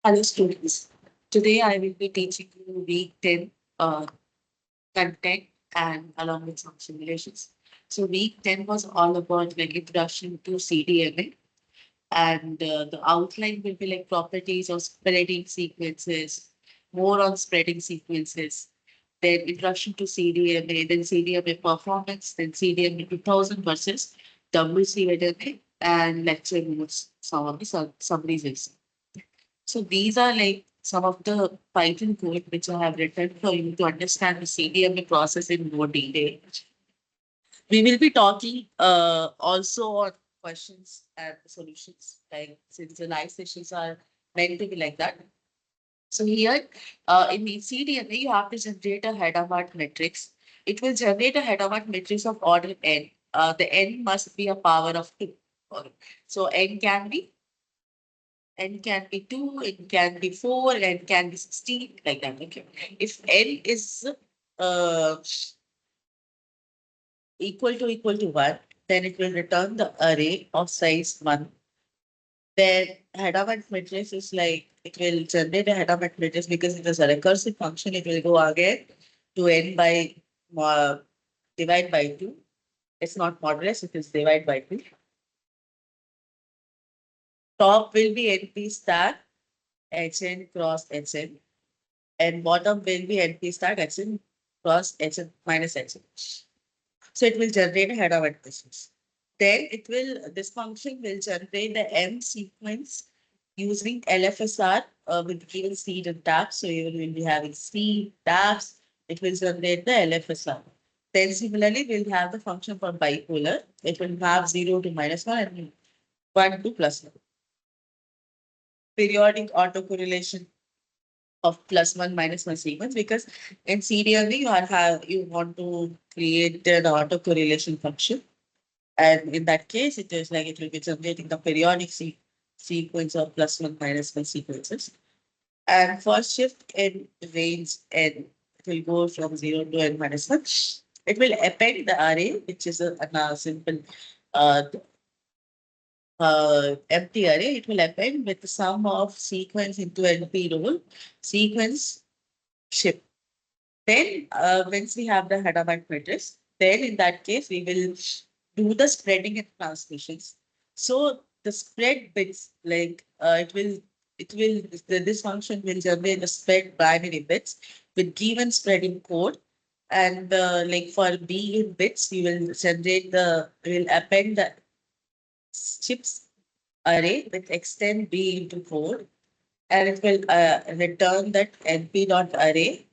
Hello students. Today I will be teaching you week 10 content and along with some simulations. So week 10 was all about like introduction to CDMA and the outline will be like properties of spreading sequences, more on spreading sequences, then introduction to CDMA, then CDMA performance, then CDMA 2000 versus WCDMA and lecture notes, some of the summaries will see. So these are like some of the Python code which I have written for you to understand the CDMA process in more detail. We will be talking also on questions and solutions, like since the live sessions are meant to be like that. So here in the CDMA, you have to generate a Hyderabad matrix. It will generate a Hyderabad matrix of order n. The n must be a power of 2. So n can be 2, it can be 4, and can be 16, like that. Okay. If n is uh, equal to 1, then it will return the array of size 1. Then Hadamard matrix is like it will generate a Hadamard matrix because it is a recursive function. It will go again to n by divide by 2. It's not modulus, it is divide by 2. Top will be NP star HN cross HN, and bottom will be NP star HN cross HN minus HN. So it will generate a header matrices. Then this function will generate the M sequence using LFSR with given seed and tabs. So you will be having seed, tabs. It will generate the LFSR. Then similarly, we'll have the function for bipolar. It will have 0 to -1 and 1 to +1. Periodic autocorrelation of +1 -1 sequence, because in CDMA you want to create an autocorrelation function. And in that case, it is like it will be generating the periodic sequence of +1 -1 sequences. And for shift in range n, it will go from 0 to n -1. It will append the array, which is a simple uh, empty array. It will append with the sum of sequence into NP role, sequence shift. Then once we have the Hadamard matrix, then in that case, we will do the spreading and transmissions. So the spread bits, like this function will generate the spread binary bits with given spreading code. And like for B in bits, we will will append the chips array with extend B into 4, and it will return that NP dot array,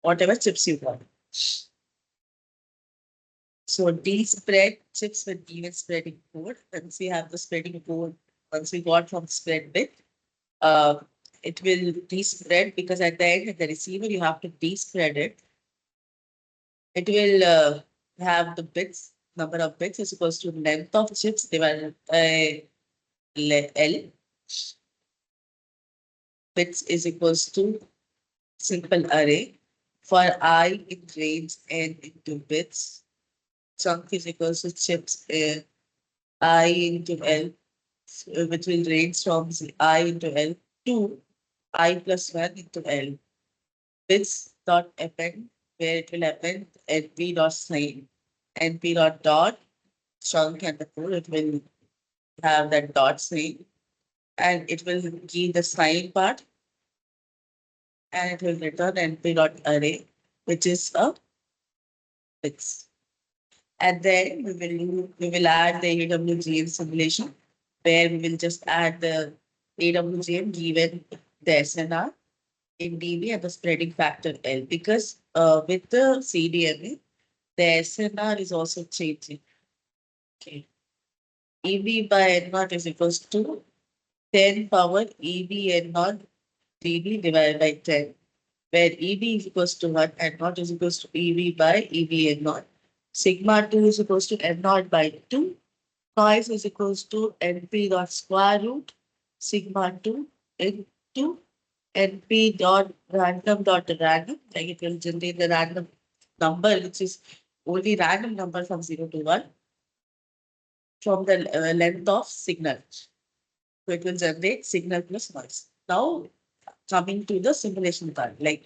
whatever chips you want. So D spread chips with given spreading code. Once we have the spreading code, once we got from spread bit, uh, it will despread, because at the end of the receiver, you have to despread it. It will have the bits, number of bits is equals to length of chips divided by L. Bits is equals to simple array for I in range n into bits. Chunk is equals to chips I into L, which will range from I into L to I plus 1 into L. Bits dot append, where it will append np dot sign, np dot chunk, and the code it will have that dot sign, and it will give the sign part, and it will return np dot array, which is a bits. And then we will add the AWGM simulation, where we will just add the AWGM given the SNR in DB and the spreading factor L, because with the CDMA, the SNR is also changing. Okay. EB by N naught is equals to 10 power EB N naught DB divided by 10, where EB is equals to 1 and naught is equals to EB by EB N naught. Sigma 2 is equals to N naught by 2. Noise is equals to NP dot square root sigma 2 into NP dot random, like it will generate the random number, which is only random number from 0 to 1 from the length of signal. So it will generate signal plus noise. Now, coming to the simulation part, like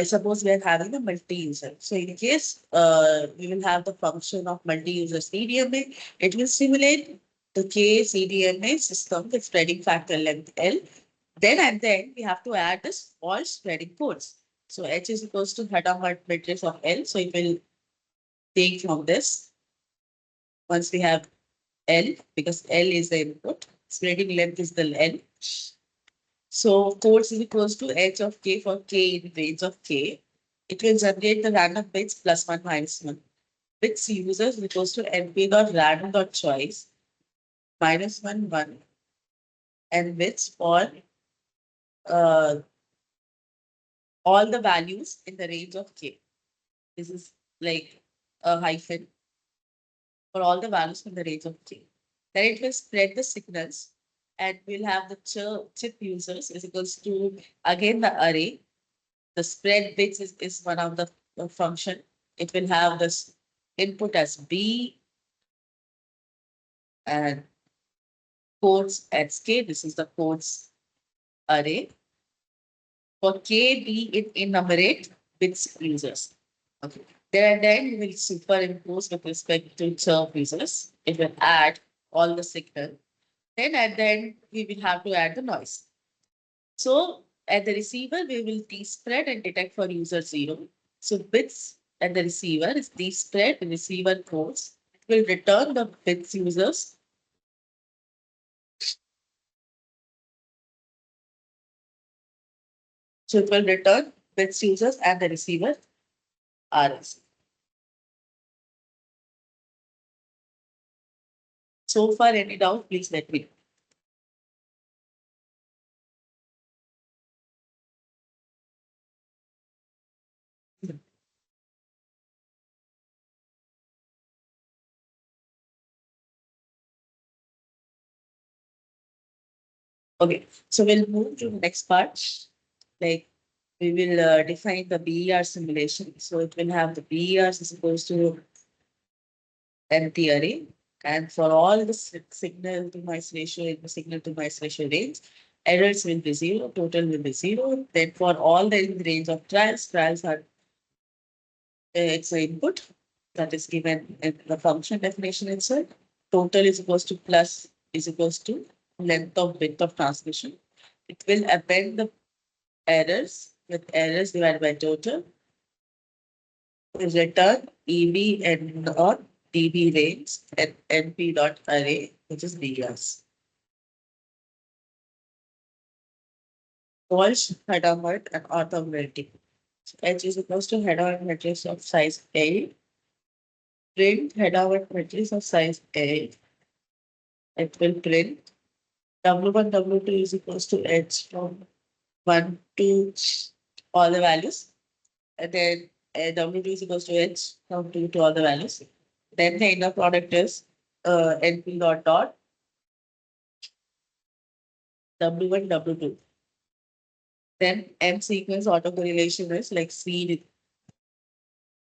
suppose we are having a multi-user. So in case we will have the function of multi-user CDMA, it will simulate the K CDMA system with spreading factor length L. Then at the end, we have to add this all spreading codes. So H is equals to Hadamard matrix of L. So it will take from this once we have L, because L is the input, spreading length is the L. So codes is equals to H of K for K in range of K. It will generate the random bits plus one minus one. Bits users is equals to NP dot random dot choice minus one one, and bits for uh, all the values in the range of K. This is like a hyphen for all the values in the range of K. Then it will spread the signals, and we'll have the chip users is equals to again the array. The spread bits is one of the function. It will have this input as B and codes as K. This is the codes array. For K, B, it enumerate bits users. Okay. Then we will superimpose with respect to chirp users. It will add all the signal. Then at the end, we will have to add the noise. So at the receiver, we will despread and detect for user 0. So bits at the receiver is despread, the receiver codes. It will return the bits users. So it will return bits users and the receiver RS. So far, any doubt, please let me know. Okay, so we'll move to the next part. Like we will define the BER simulation. So it will have the BERs is supposed to empty array. And for all the signal to noise ratio in the signal to noise ratio range, errors will be zero, total will be zero. Then for all the range of trials, trials are it's an input that is given in the function definition itself. Total is equals to plus is equals to length of bit of transmission. It will append the errors with errors divided by total is return EB and not DB range and NP dot array, which is BRs. Walsh, Hadamard, and orthogonality. So H is equals to Hadamard matrix of size A. Print Hadamard matrix of size A. It will print W1, W2 is equals to H from 1 to all the values. And then W2 is equals to H from 2 to all the values. Then the inner product is NP dot dot W1, W2. Then M sequence autocorrelation is like C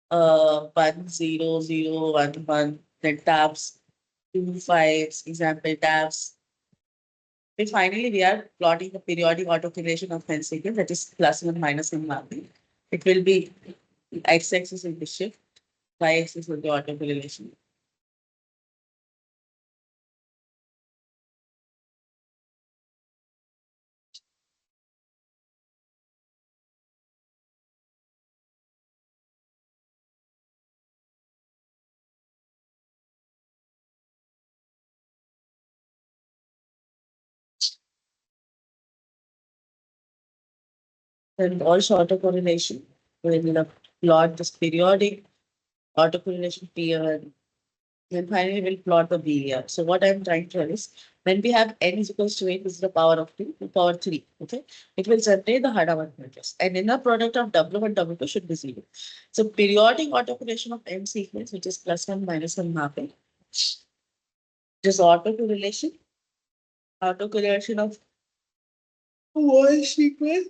1 0 0 1 1. Then tabs 2 5 example tabs. And finally, we are plotting the periodic autocorrelation of n sequence, that is plus one minus one mapping. It will be x-axis will be shift, y-axis will be autocorrelation. And also autocorrelation will plot this periodic autocorrelation PMRF. Then finally we'll plot the BER. So what I'm trying to tell is when we have n is equals to 8, this is the power of 2 to power 3. Okay, it will generate the Hadamard matrix. And inner product of W1 W2 should be 0. So periodic autocorrelation of n sequence, which is plus one minus one mapping. This autocorrelation of Y sequence,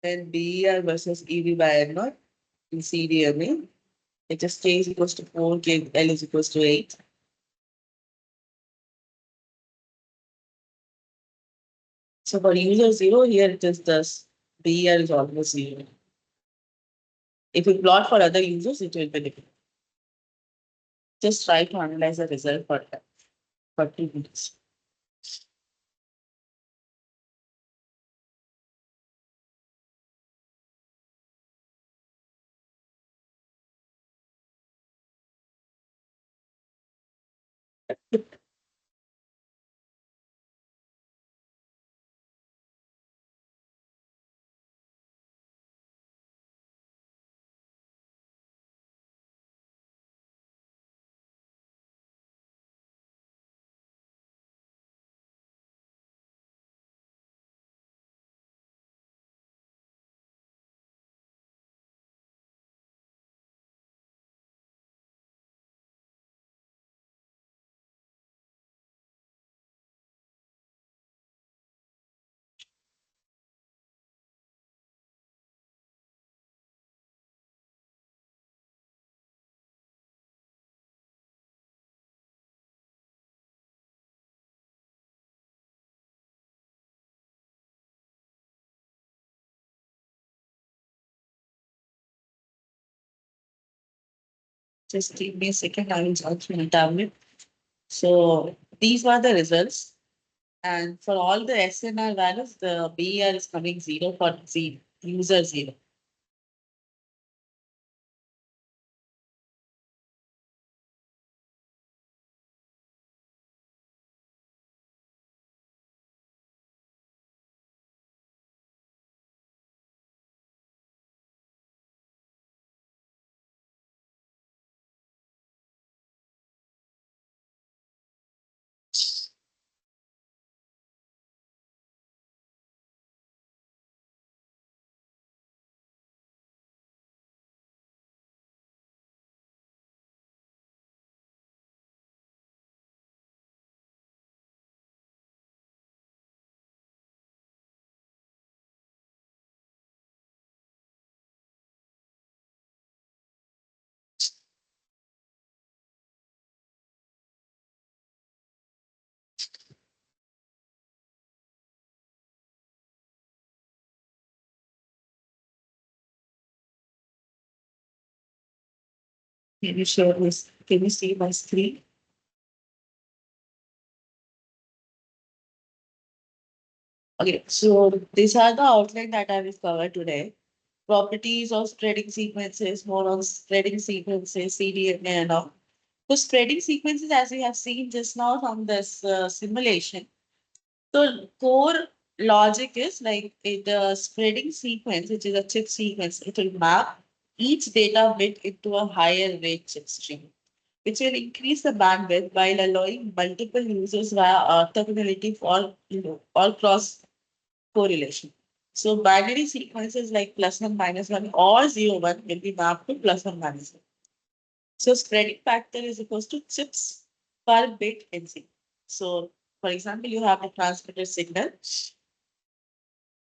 then BER versus EB by N naught in CDMA. It just K is equals to 4, K L is equals to 8. So for user 0, here it is this BER is almost 0. If you plot for other users, it will be different. Just try to analyze the result for that for 2 minutes. Just give me a second, I will search my tablet. So these were the results. And for all the SNR values, the BER is coming 0 for user 0. Can you share this? Can you see my screen? Okay, so these are the outline that I will cover today. Properties of spreading sequences, more on spreading sequences, CDMA and all. So spreading sequences, as we have seen just now from this simulation, so core logic is like the spreading sequence, which is a chip sequence, it will map each data bit into a higher rate chip stream, which will increase the bandwidth while allowing multiple users via orthogonality for all cross correlation. So binary sequences like +1 -1 or 0 1 will be mapped to +1 -1. So spreading factor is equals to chips per bit NC. So for example, you have a transmitted signal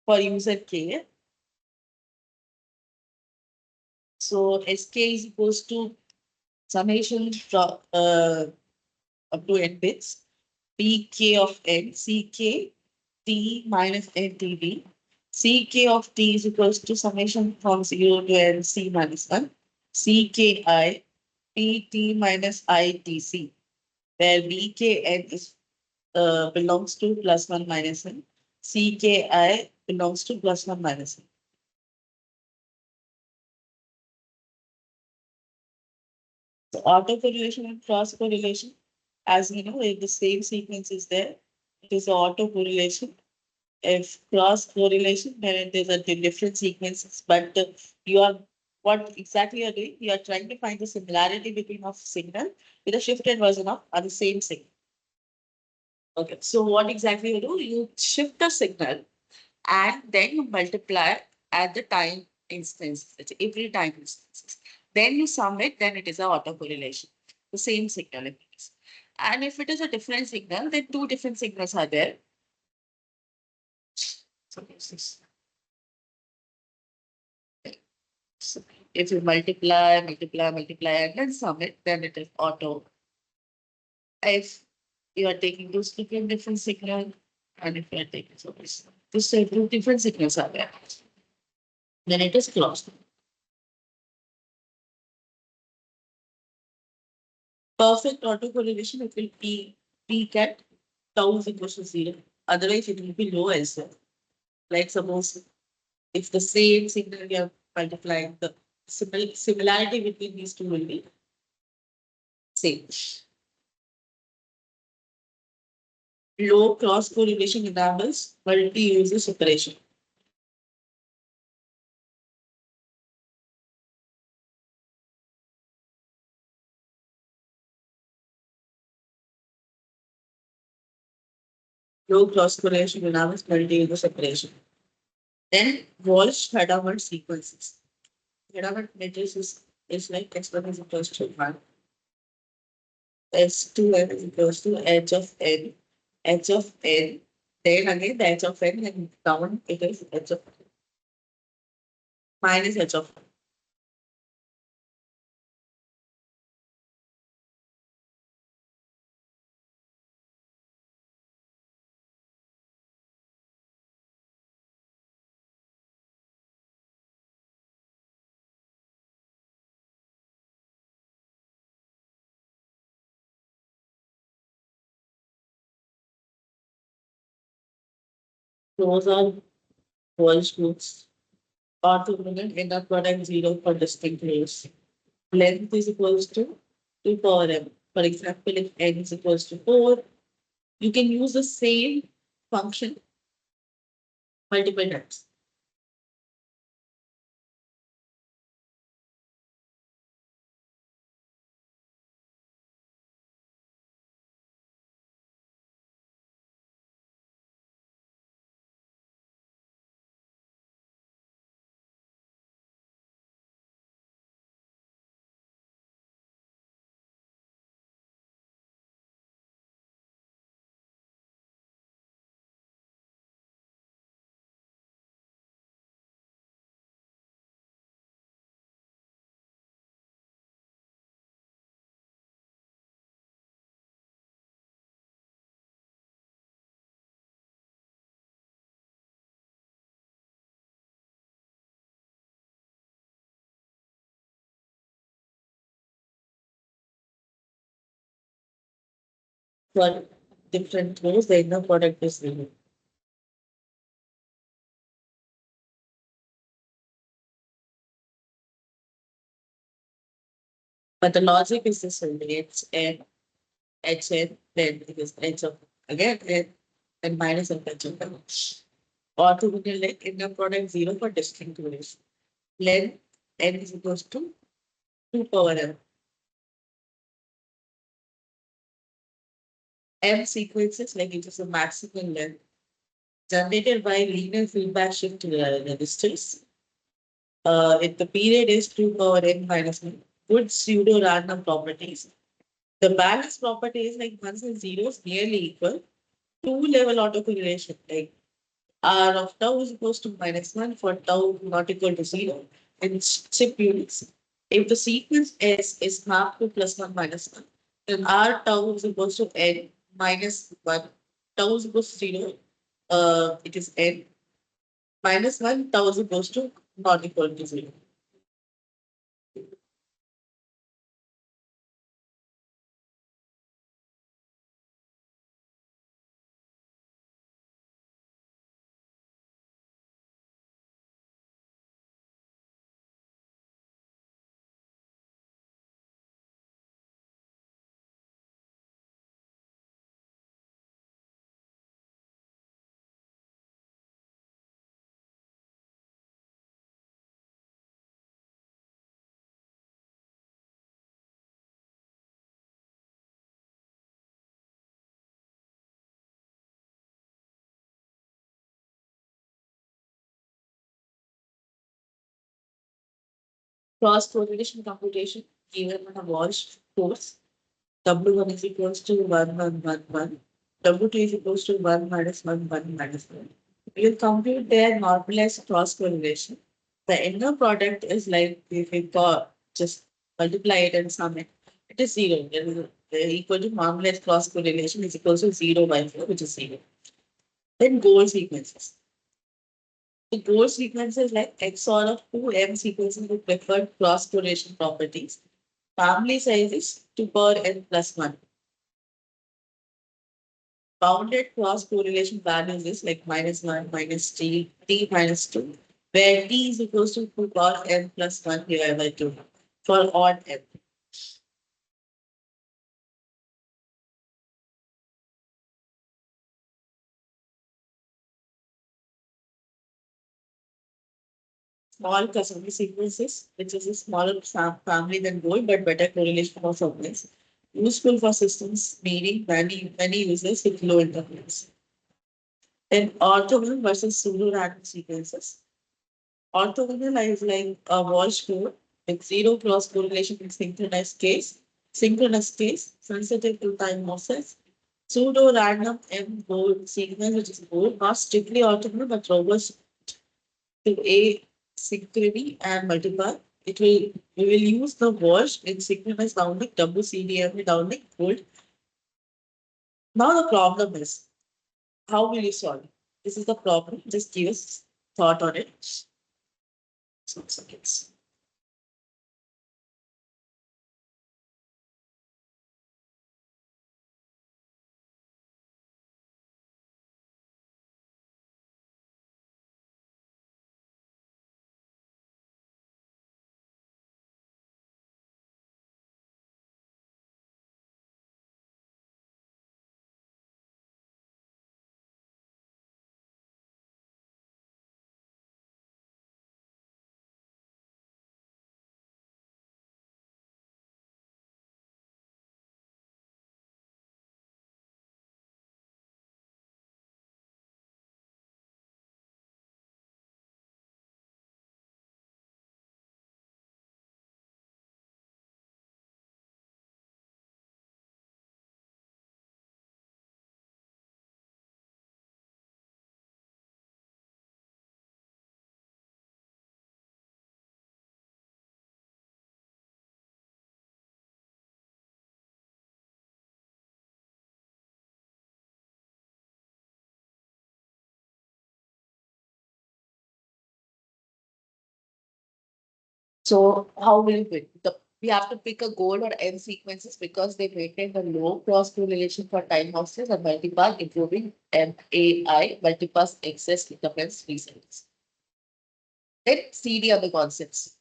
for user K. So SK is equals to summation up to n bits, Pk of n, Ck, T minus NTD. Ck of T is equals to summation from 0 to n C minus 1, Cky, Pt minus ITC, where Vkn is belongs to +1 -1. Cky belongs to +1 -1. So autocorrelation and cross correlation, as we know, if the same sequence is there, it is autocorrelation. If cross correlation, then it is a different sequences. But you are what exactly you are doing? You are trying to find the similarity between a signal with a shifted version of the same signal. Okay, so what exactly you do? You shift the signal and then you multiply at the time instance, every time instances. Then you sum it, then it is a autocorrelation. The same signal it is. And if it is a different signal, then two different signals are there. So this is so if you multiply, and then sum it, then it is auto. If you are taking those different signal, and if you are taking so this. This two different signals are there. Then it is closed. Perfect autocorrelation, it will be peak at tau is equal to 0. Otherwise, it will be low elsewhere. Like suppose if the same signal you are multiplying, the similarity between these two will be same. Low cross correlation enables multi-user separation. Low cross correlation enables multi-user separation. Then Walsh-Hadamard sequences. Hadamard matrix is like x1 is equals to 1, S2n is equals to h of n. Then again the h of n and down it is h of minus h of n. Those are Walsh groups. Orthogonal inner product 0 for distinct layers. Length is equals to 2 power m. For example, if n is equals to 4, you can use the same function multiple times. For different rows, the inner product is 0. But the logic is the same. It's n, hn, then it is h of again n, and minus of h of n. Orthogonal like inner product 0 for distinct rows. Length n is equals to 2 power m. M sequences like it is a maximum length generated by linear feedback shift registers. If the period is 2 power n minus 1, good pseudo random properties. The balance property is like ones and zeros nearly equal. Two level autocorrelation like R of tau is equals to minus 1 for tau not equal to 0 in chip units. If the sequence S is mapped to plus 1 minus 1, then R tau is equals to n minus 1. Tau is equals to 0. It is n minus 1. Tau is equals to not equal to 0. Cross correlation computation given on a Walsh course. W1 is equals to 1, 1, 1, 1. W2 is equals to 1 minus 1, 1 minus 1. You compute their normalized cross correlation. The inner product is like if you just multiply it and sum it, it is 0. It is equal to normalized cross correlation is equal to 0 by 4, which is 0. Then goal sequences. The goal sequences like XOR of two M sequences with preferred cross correlation properties. Family size is 2 power n plus 1. Bounded cross correlation values is like -1, -t, t minus 2, where t is equals to 2 power n plus 1 divided by 2 for odd n. Small custom sequences, which is a smaller family than gold, but better correlation of subnets. Useful for systems needing many users with low interference. Then orthogonal versus pseudo random sequences. Orthogonal is like a Walsh code with zero cross correlation in synchronous case, sensitive to time losses. Pseudo random M gold sequence, which is gold, not strictly orthogonal but robust to A synchrony and multipath. We will use the Walsh in synchronous bounding, WCDMA bounding, gold. Now the problem is how will you solve it? This is the problem. Just give us thought on it. Some seconds. So how will you pick? We have to pick a goal or n sequences because they maintain the low cross correlation for time houses and multipath, improving MAI, multipath excess interference free cells. Then CD are the concepts.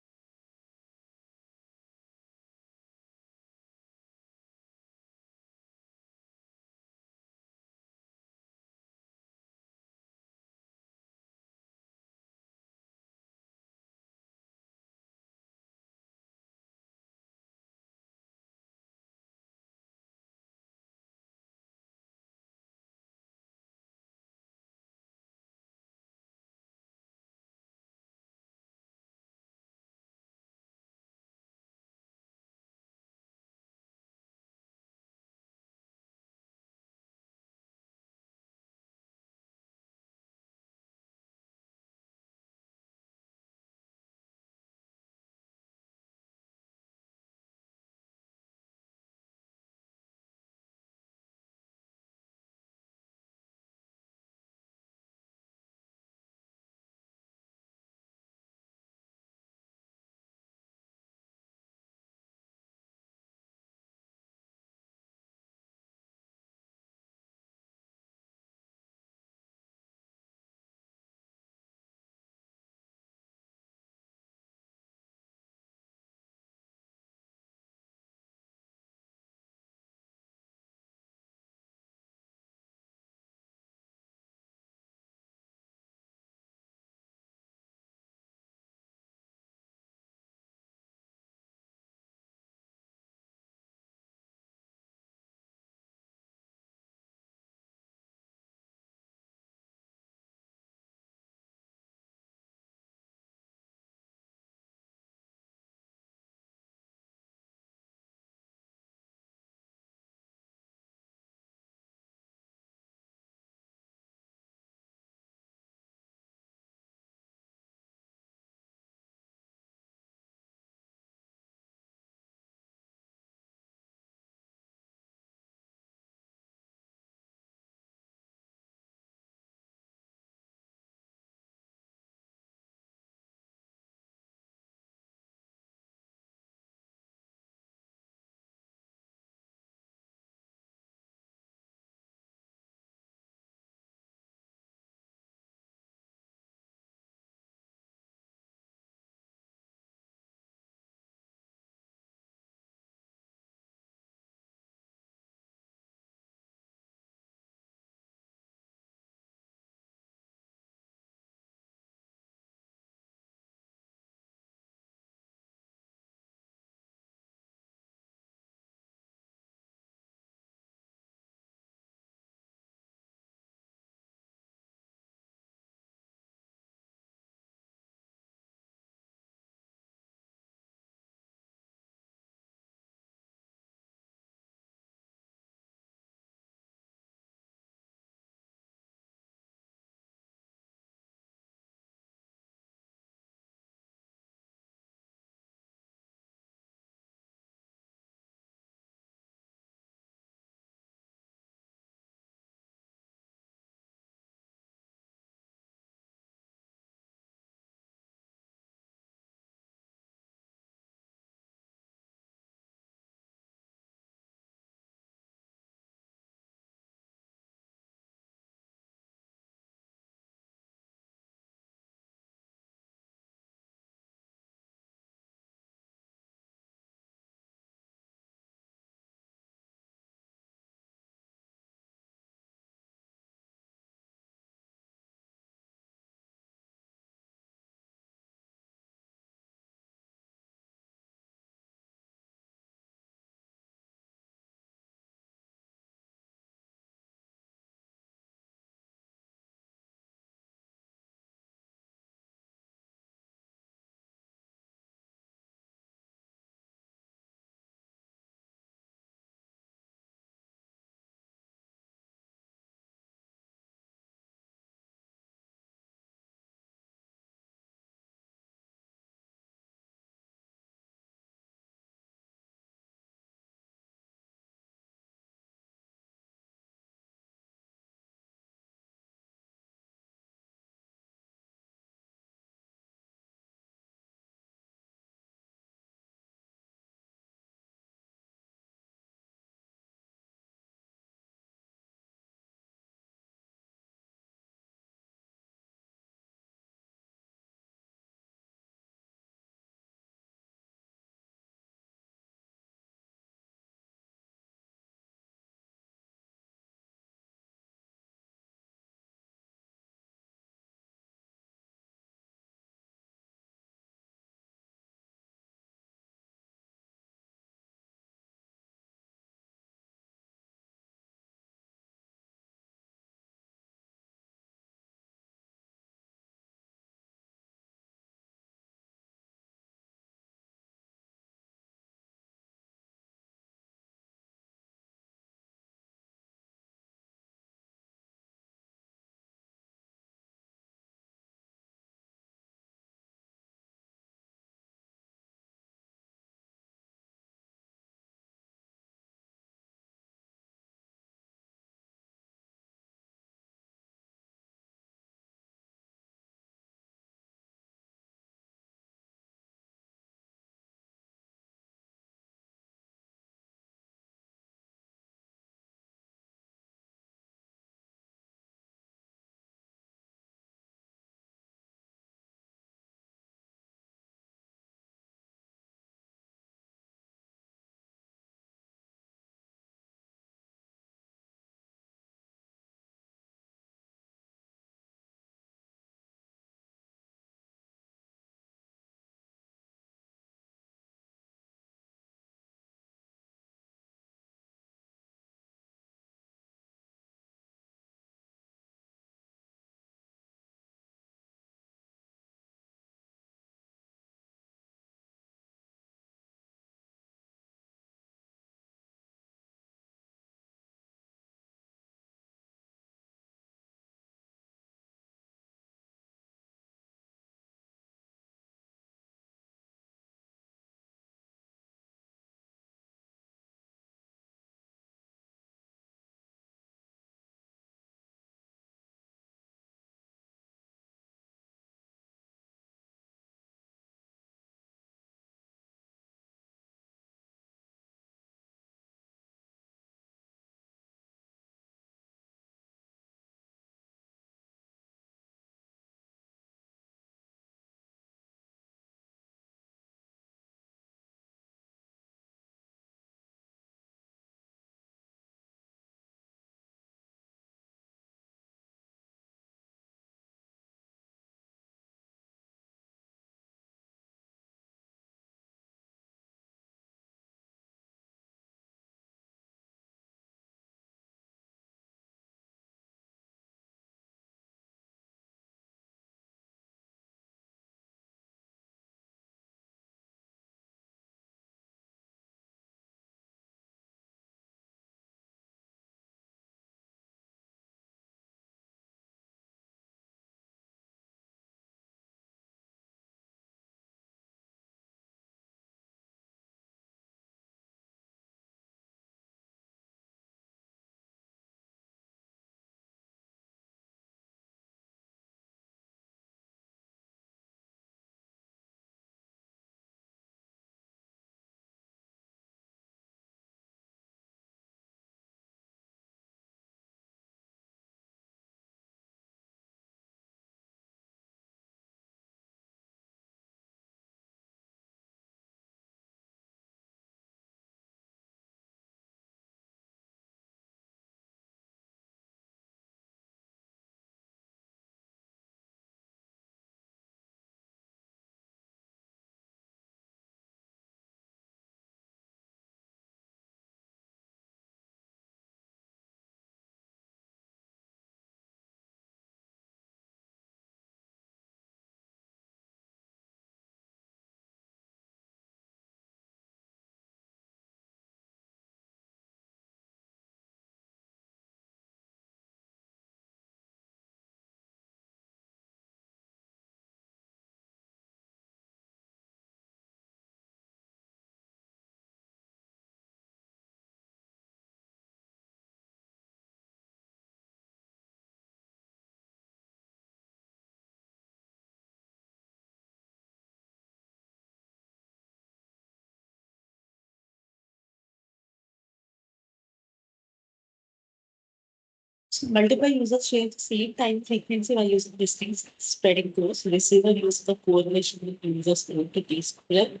So multiple users share the same time frequency by using distinct spreading close. Receiver uses the correlation with users code to describe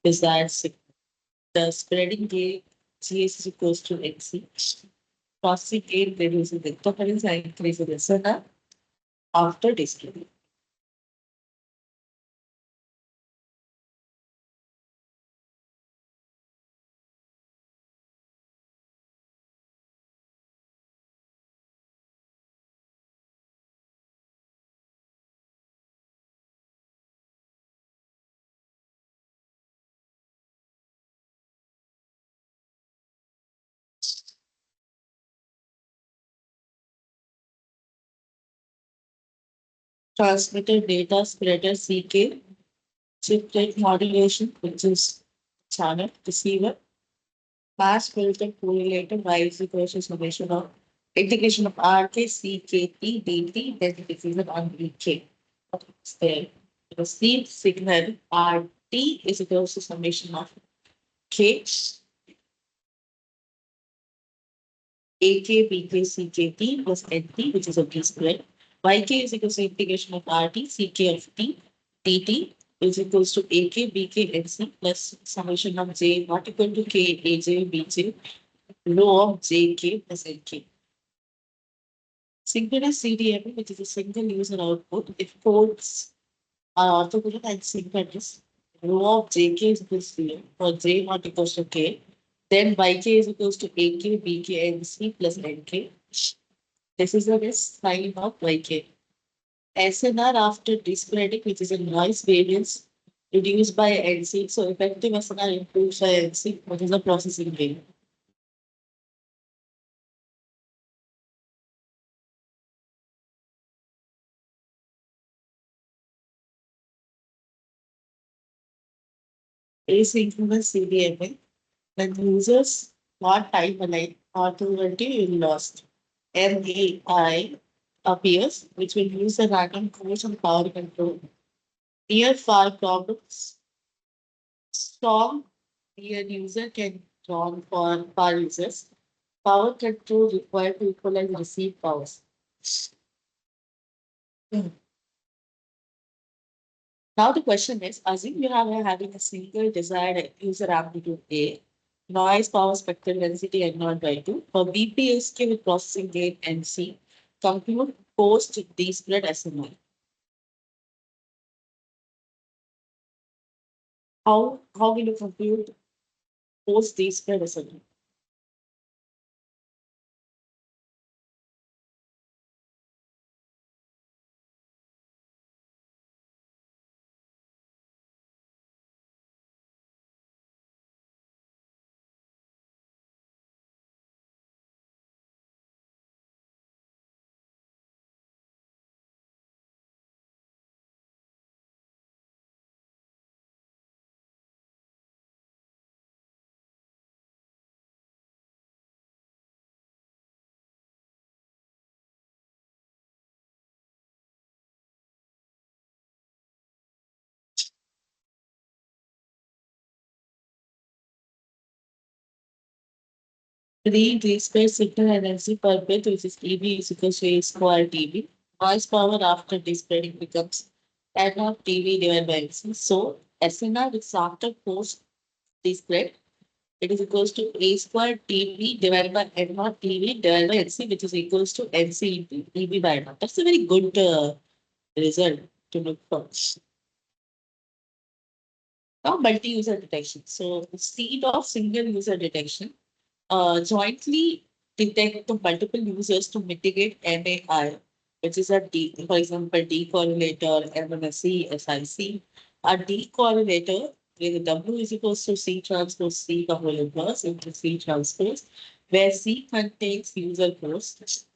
desired signal. The spreading gain GS is equals to NC. Processing gain reduces the interference and increases the SNR after discrimination. Transmitted data spreader CK, chip rate modulation, which is channel receiver, mass filter correlated y is equals to summation of integration of RK, CKT, DT, then diffusion on VK. There. The received signal RT is equals to summation of K, AK, BK, CKT plus NT, which is a B square. YK is equals to integration of RT, CK of T, DT is equals to AK, BK, NC plus summation of J not equal to K, AJ, BJ, rho of JK plus NK. Synchronous CDMA, which is a single user output, if ports are orthogonal and synchronous, rho of JK is equals to 0 for J not equals to K. Then YK is equals to AK, BK, NC plus NK. This is the sign of YK. SNR after discrediting, which is a noise variance reduced by NC. So effective SNR improves by NC, which is a processing gain. Asynchronous CDMA, when users not time aligned authority is lost. MAI appears, which will use the random course and power control. Near far problems, strong near user can run for far users. Power control required to equalize receive powers. Hmm. Now the question is, assume you are having a single desired user amplitude A, noise, power, spectral density, and not by 2. For BPSK with processing gain NC, compute post D spread SMI. How will you compute post D spread SMI? Three D square signal energy per bit, which is EB is equal to A square TB. Noise power after D spreading becomes N of TB divided by NC. So SNR, which is after post D spread, it is equals to A square TB divided by N naught TB divided by NC, which is equals to NC into EB by N naught. That's a very good result to look for. Now, multi-user detection. So instead of single user detection, jointly detect the multiple users to mitigate MAI, which is a D, for example, decorrelator, MMSC, SIC. A decorrelator with W is equals to C transpose C couple inverse into C transpose, where C contains user post.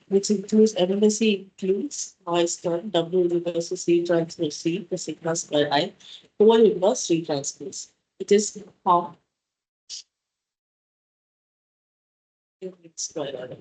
Which includes MMSC includes noise turn, W is equals to C transpose C, the sigma square I, whole inverse C transpose. It is how square I.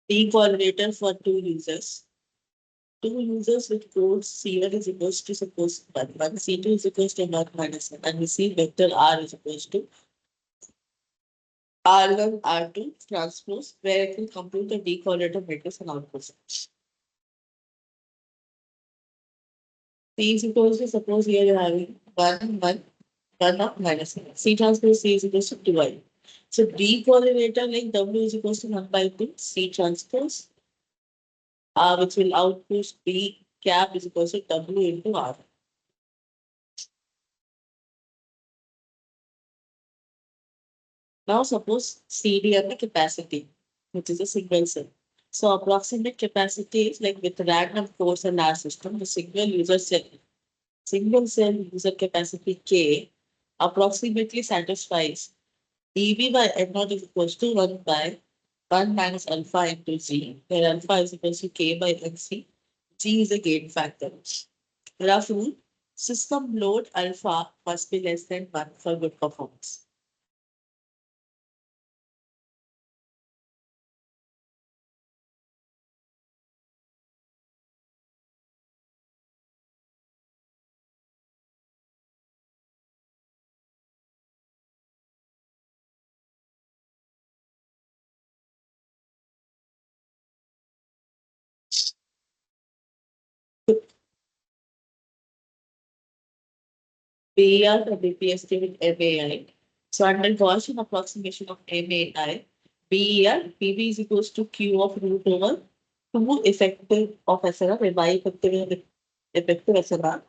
decorrelator for two users. Two users with code C1 is equals to suppose 1, C2 is equals to 1 minus 1, and we see vector R is equals to R1, R2 transpose, where it will compute the decorrelator matrix and output. C is equals to suppose here you're having 1, 1, 1 of minus 1. C transpose C is equals to 2i. So decorrelator like W is equals to 1 by 2, C transpose, which will output B cap is equals to W into R. Now suppose CDMA capacity, which is a single cell. So approximate capacity is like with random force and R system, the single cell user capacity K approximately satisfies EV by N naught is equals to 1 by 1 minus alpha into G, where alpha is equals to K by NC. G is a gain factor. Rough rule, system load alpha must be less than 1 for good performance. BER for BPST with MAI. So under Gaussian approximation of MAI, BER, PV is equals to Q of root over 2 effective of SNR, where Y effective SNR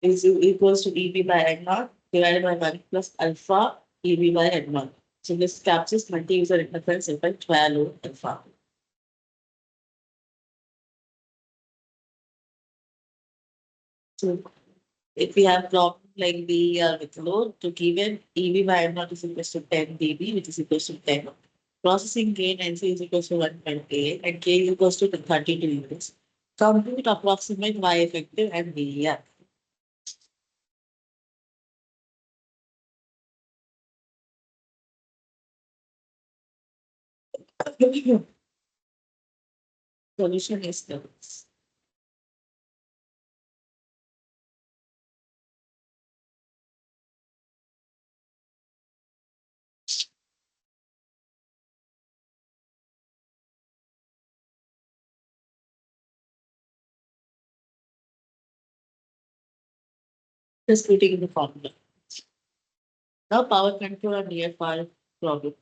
is equals to EB by N naught divided by 1 plus alpha EB by N naught. So this captures multi-user interference effect via load alpha. So if we have problem like the with load to given EV by M naught is equals to 10 dB, which is equals to 10. Processing gain NC is equals to 1.8 and K is equals to 32 units. Compute approximate Y effective and VER. Solution is this. Just putting in the formula. Now power control and near power problem.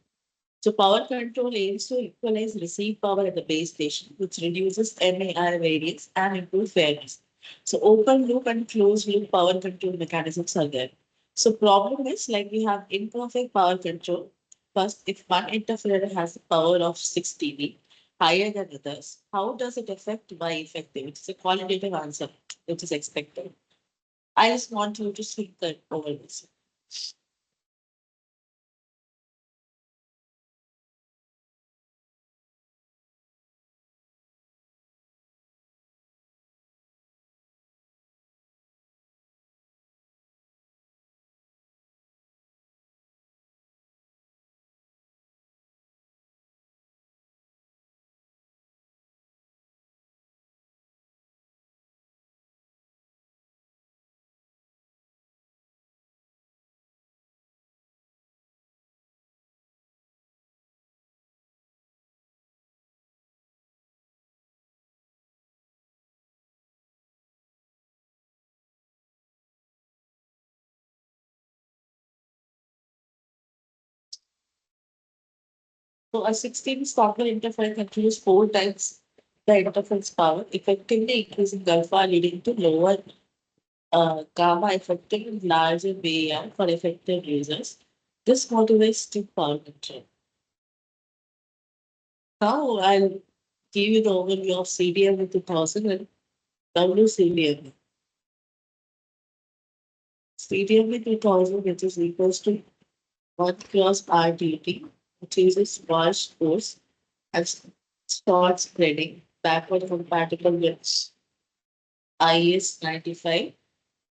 So power control aims to equalize receive power at the base station, which reduces MAR variance and improves fairness. So open loop and closed loop power control mechanisms are there. So problem is like we have imperfect power control. First, if one interferer has a power of 6 dB higher than others, how does it affect Y effective? Which is a qualitative answer, which is expected. I just want you to think that over this. So a 16 stopper interference controls 4 times the interference power, effectively increasing alpha, leading to lower gamma, affecting larger VAR for effective users. This motivates strict power control. Now I'll give you the overview of CDMA 2000 and WCDMA. CDMA 2000, which is equals to 1 cross RTT, which uses sparse force and short spreading, backward compatible with IS 95,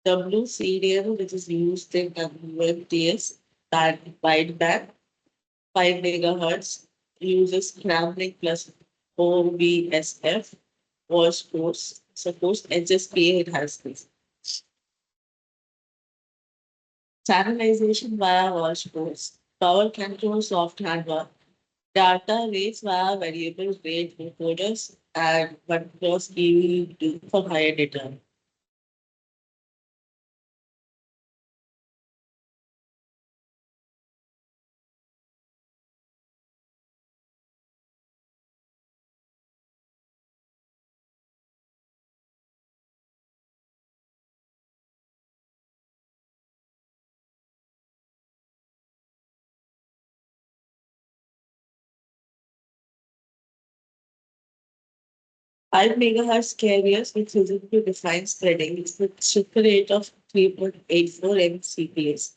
WCDM, which is used in WMTS, band, wideband, 5 megahertz uses scrambling plus OVSF voice force. Suppose HSPA it has this. Channelization via voice force. Power control soft hardware. Data rates via variable rate encoders and what cross EV do for higher data. 5 megahertz carriers with physically defined spreading with shift rate of 3.84 Mbps.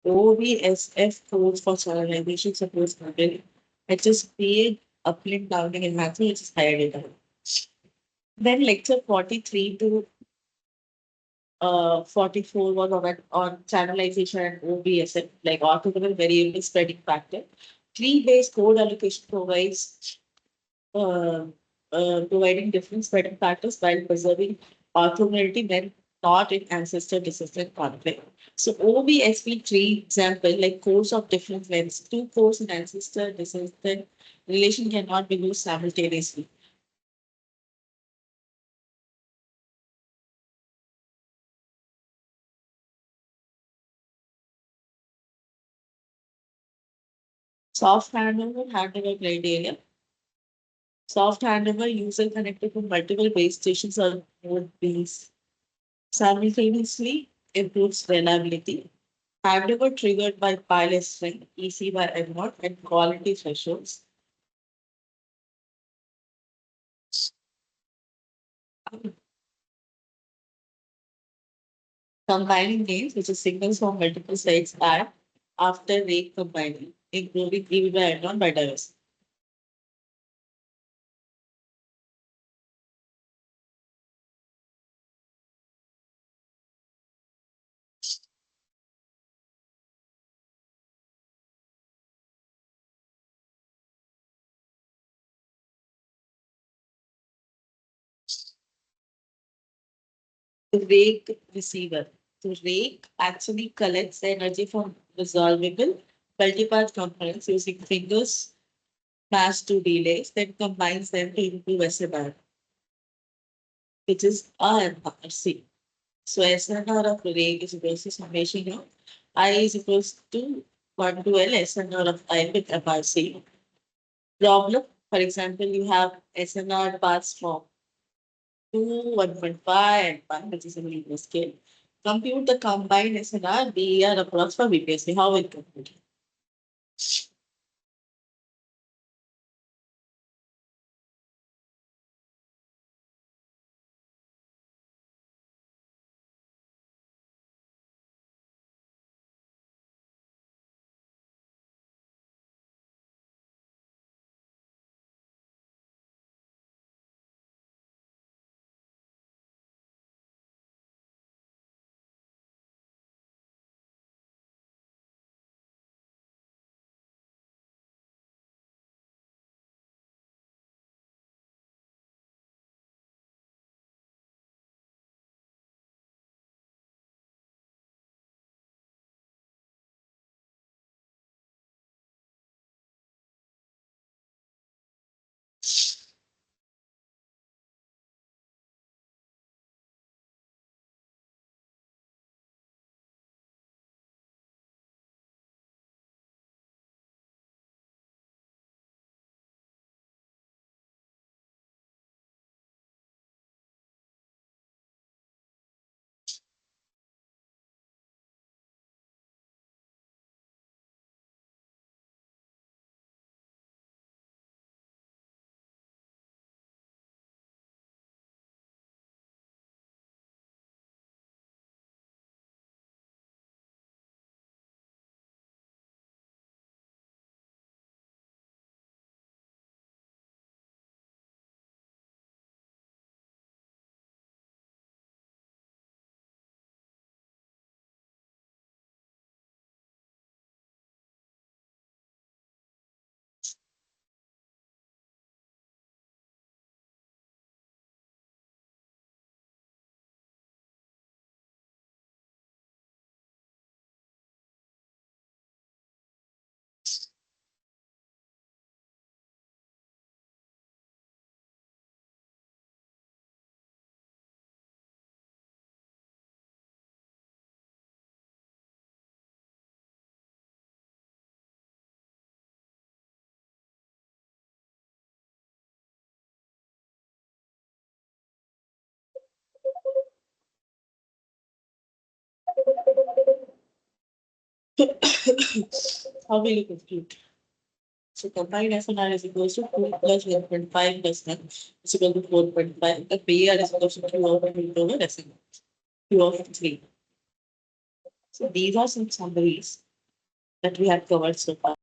OVSF codes for channelization supports model HSPA uplink downlink enhancement, which is higher data. Then lecture 43 to 44 was on channelization and OVSF, like orthogonal variable spreading factor. Tree-based code allocation provides uh, providing different spreading factors while preserving orthogonality when not in ancestor descendant conflict. So OVSP tree example, like cores of different lengths, two cores in ancestor descendant relation cannot be used simultaneously. Soft handover criteria. Soft handover user connected to multiple base stations on both these simultaneously improves reliability. Handover triggered by pilot string, EC by M0, and quality thresholds. Combining gains, which is signals from multiple sites, are after rate combining, improving EV by M0 by diversity. The rake receiver. The rake actually collects the energy from resolvable multipath components using fingers matched to relays, then combines them to improve SNR, which is RC. So SNR of the rake is equals to summation of I is equals to 1 to L SNR of I with FRC. Problem, for example, you have SNR paths from 2, 1.5, and 1, which is a linear scale. Compute the combined SNR, BER approx for VPSC. How it compute? How will you compute? So combined SNR is equals to 2 plus 1.5 plus 1 is equal to 4.5. The PR is equals to Q of 2 over SNR, Q of 3. So these are some summaries that we have covered so far.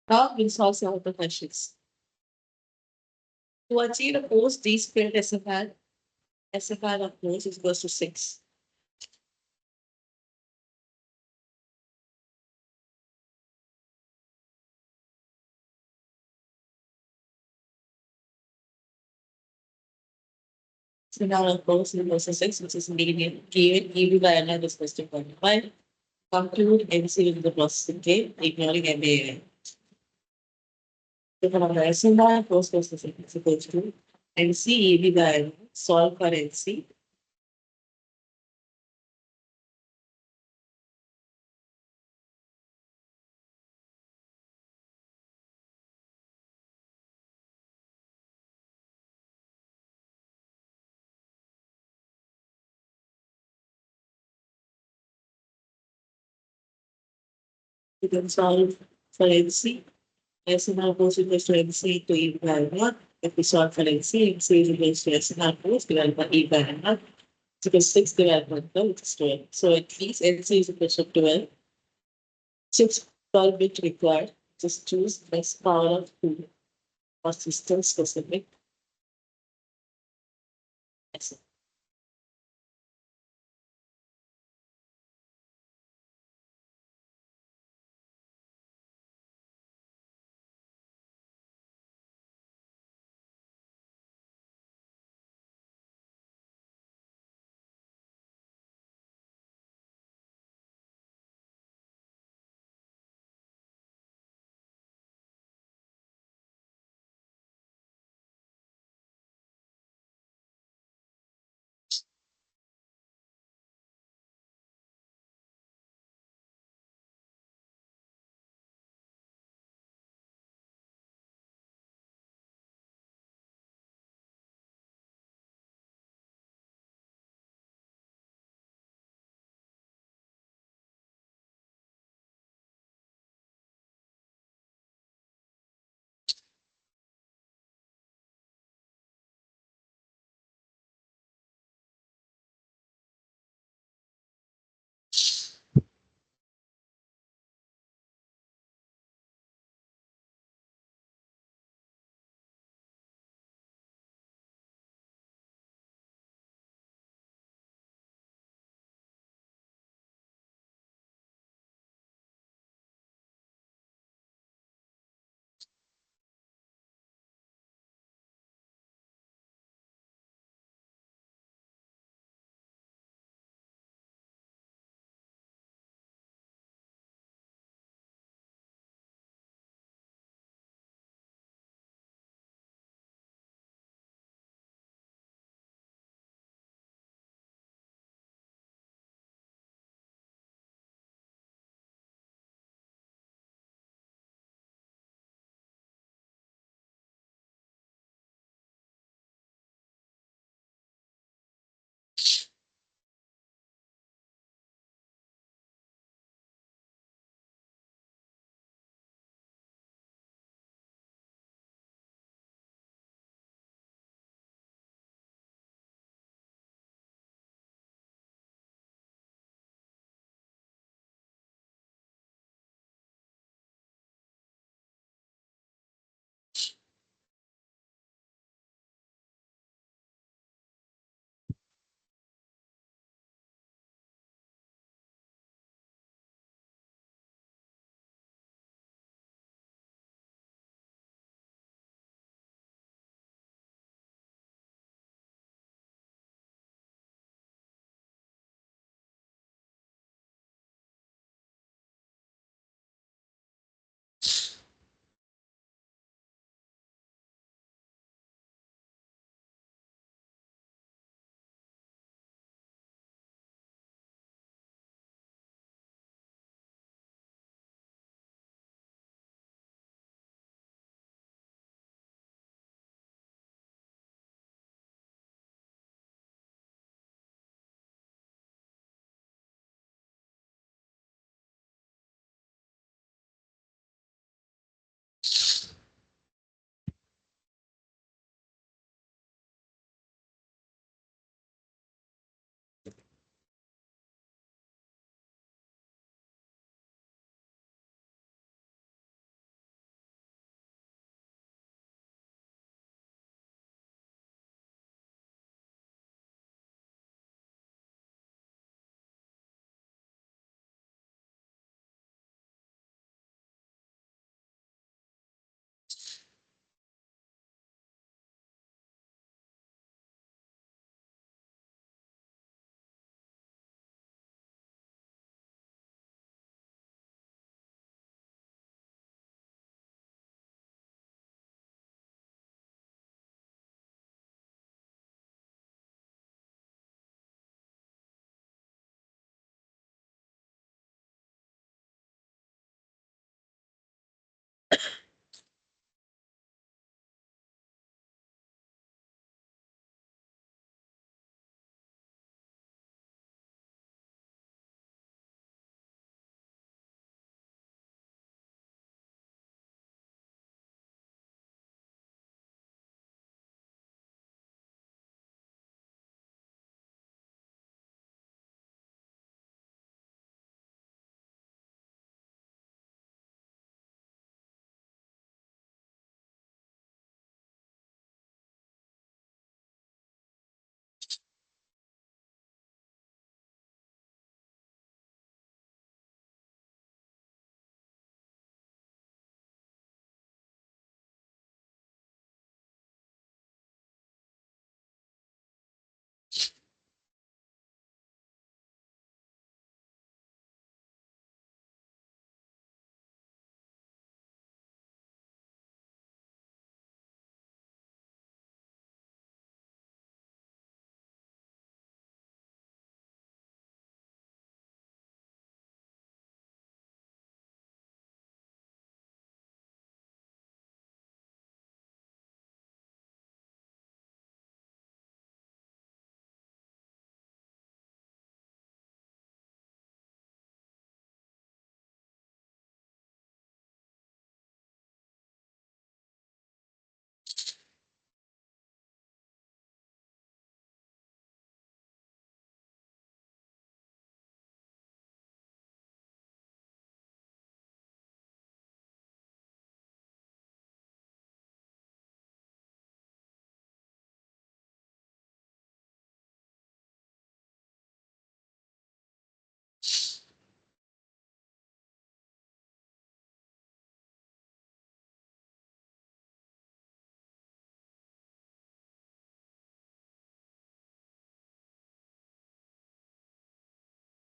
Now we'll solve some of the questions. To achieve a post D squared SFR of post is equals to 6. So now of post is equals to 6, which is linear given EB by NR is equals to 0.5. Conclude MC with the processing K, ignoring MAN. So from the SNR post processing is equals to MC EB by NR, solve for NC. You can solve for NC. SNR post equals to MC to E by NR. If we solve for NC, MC is equals to SNR post divided by E by NR. It's equals 6 divided by 12, which is 12. So at least NC is equals to 12. 6 12 bit required. Just choose best power of 2 for system specific. Yes.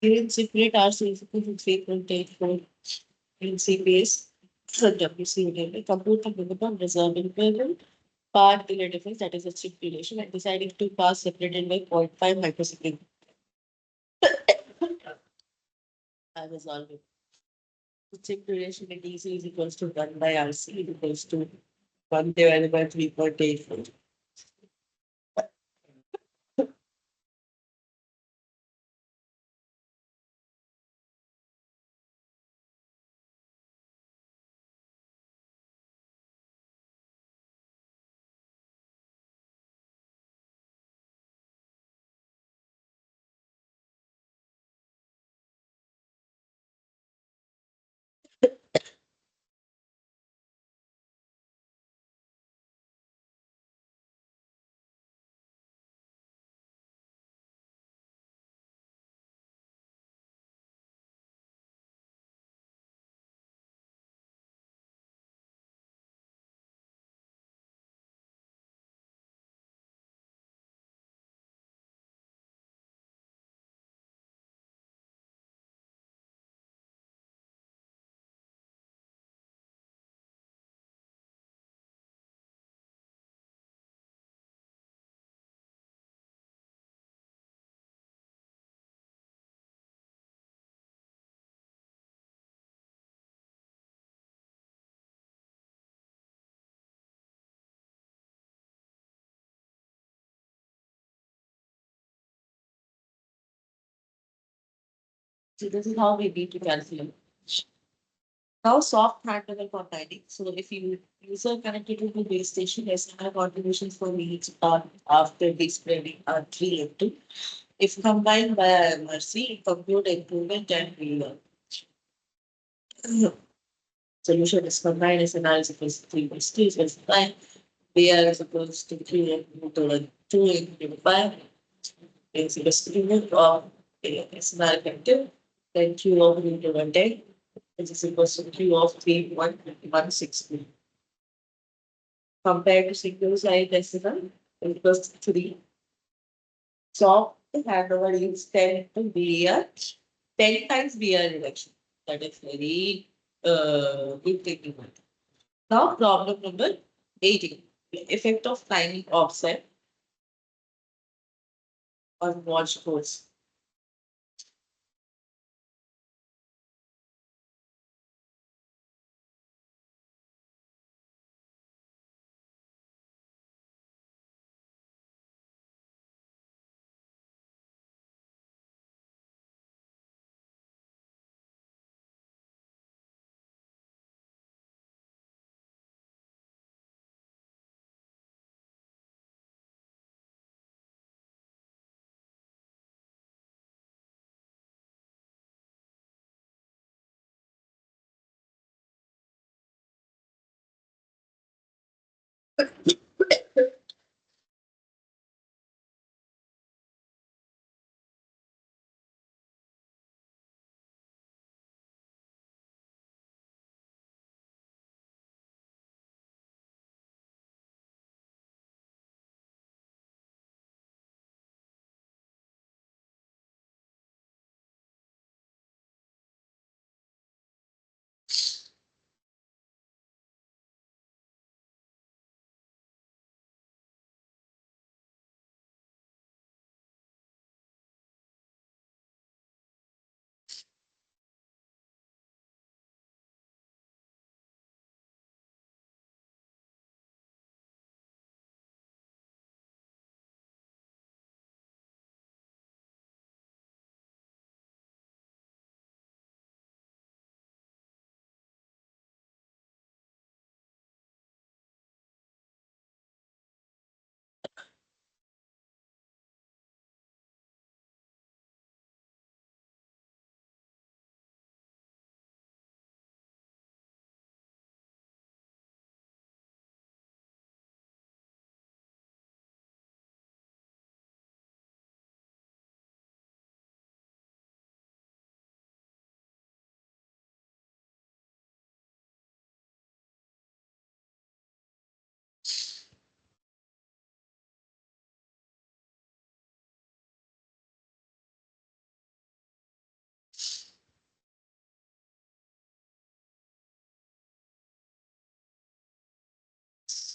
Even separate RC is equal to 3.84 in CPS. So WC compute the minimum reserving level part delay difference, that is a chip duration, and deciding to pass separated by 0.5 microsecond. I resolve it. The chip duration in DC is equals to 1 by RC is equals to 1 divided by 3.84. So this is how we need to calculate. Now soft handle combining. So if you user connected to the base station, SNR contributions for each part after display are 3 into. If combined by MRC, compute improvement and relearn. Solution is combined SNR is equals to 3 by 2 is equals to 5. BR is equals to 3 into 2 into 5. Is equals to root of SNR effective. Then Q of into 110 is equals to Q of 3.160. Compared to single side decimal, it was 3. So the handover is 10 to BR, 10 times BR reduction. That is very good thing to know. Now problem number 18. The effect of timing offset on watch force.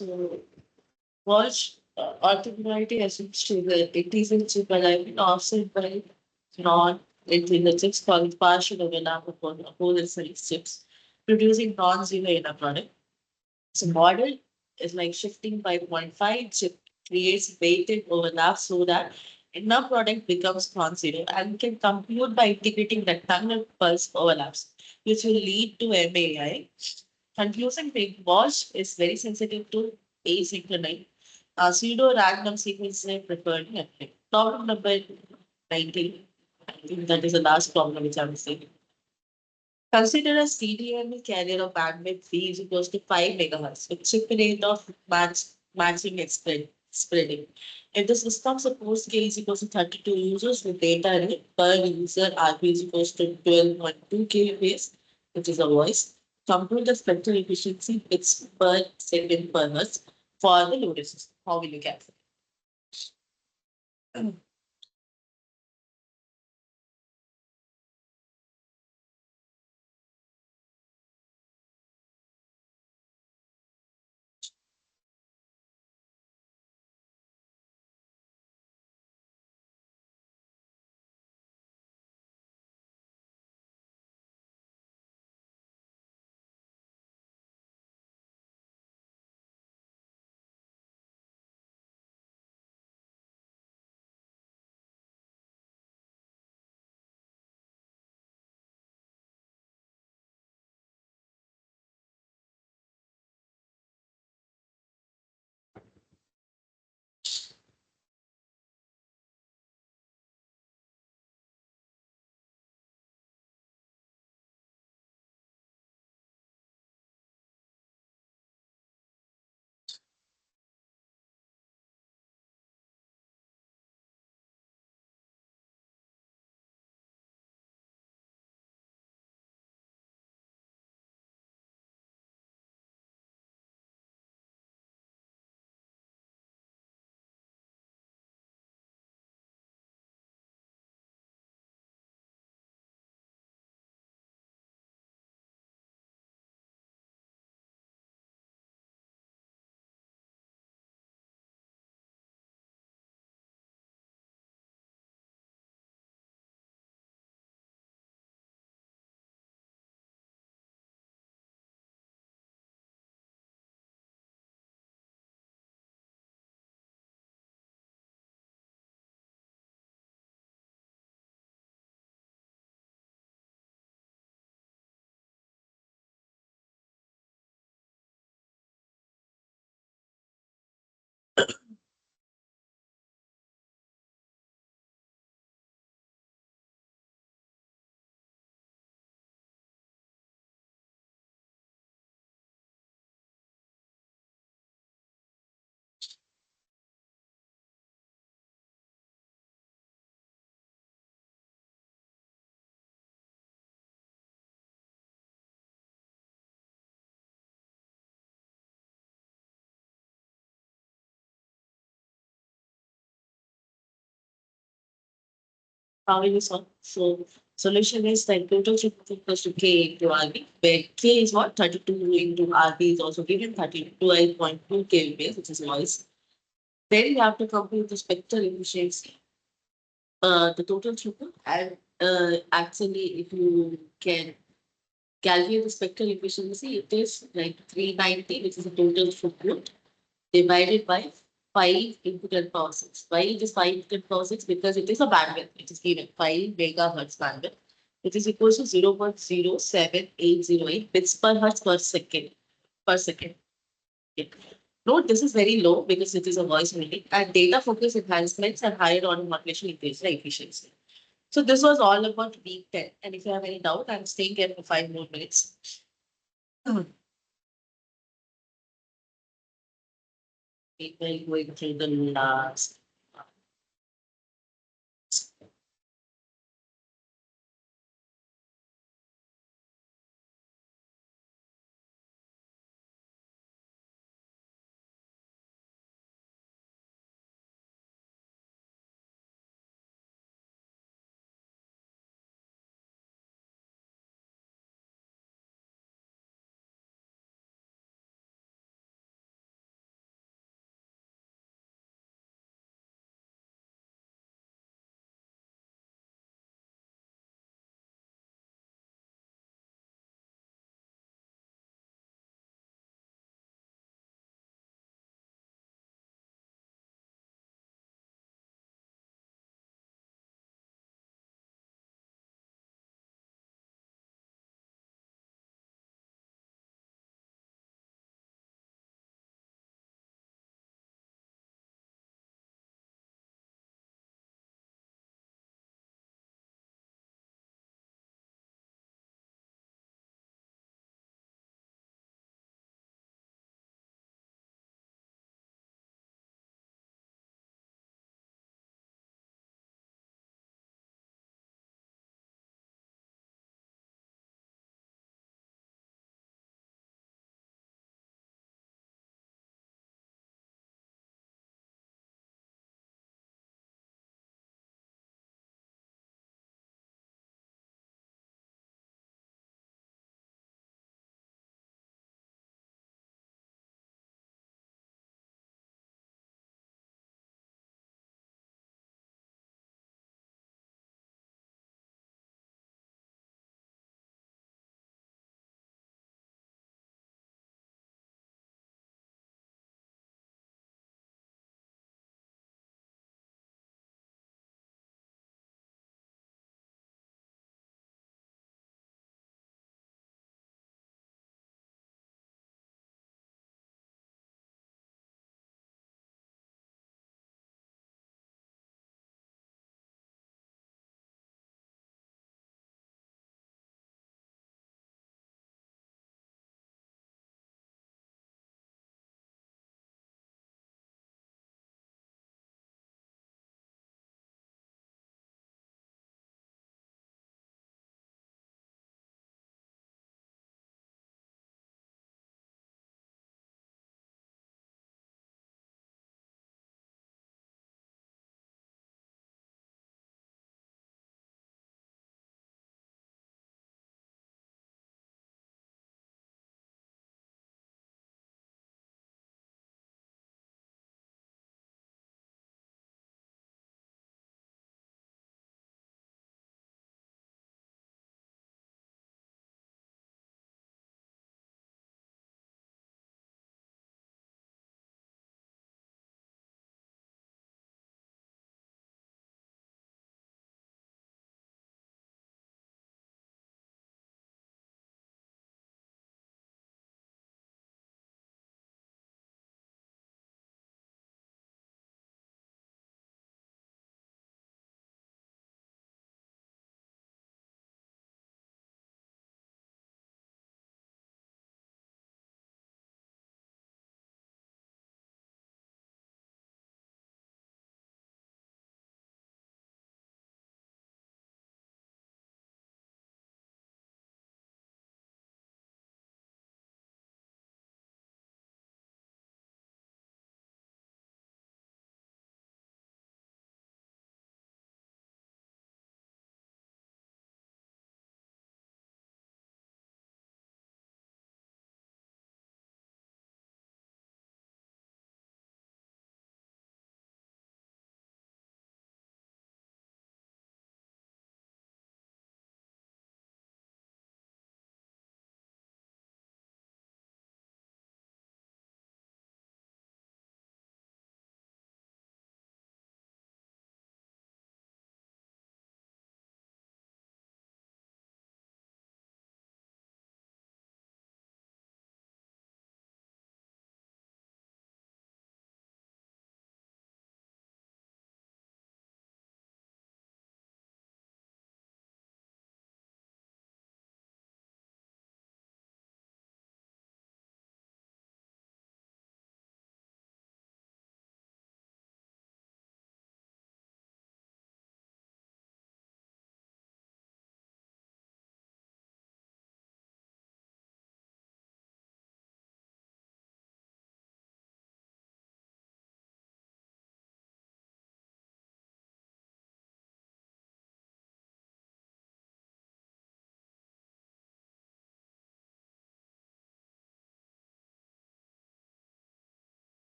So Walsh orthogonality assumes that it is in superlife offset by non-intelligence called partial overlap of opposite series chips, producing non-zero inner product. So model is like shifting by 0.5 chip creates weighted overlap so that inner product becomes non-zero and can compute by integrating rectangular pulse overlaps, which will lead to MAI. Confusing big wash is very sensitive to asynchronous pseudo random sequences preferred method. Problem number 19. I think that is the last problem which I'm saying. Consider a CDMA carrier of bandwidth V is equals to 5 megahertz with chip rate of matching spreading. If the system suppose K is equals to 32 users with data rate per user RP is equals to 12.2 kbps, which is a voice, compute the spectral efficiency bits per second per hertz for the loaded system. How will you calculate? How will you solve? So solution is that total chip equals to K into RB, where K is what? 32 into RB is also given 32.2 kbps, which is noise. Then you have to compute the spectral efficiency, the total throughput, and actually, if you can calculate the spectral efficiency, it is like 390, which is the total throughput, divided by 5 into 10 power 6. Why it is 5 into 10 power 6? Because it is a bandwidth, it is given 5 megahertz bandwidth, which is equal to 0.07808 bits per hertz per second. Per second. Okay. Note this is very low because it is a voice only, and data focus enhancements and higher order modulation increase the efficiency. So this was all about week 10. And if you have any doubt, I'm staying here for 5 more minutes. We will going through the last.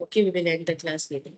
Okay, we will end the class later.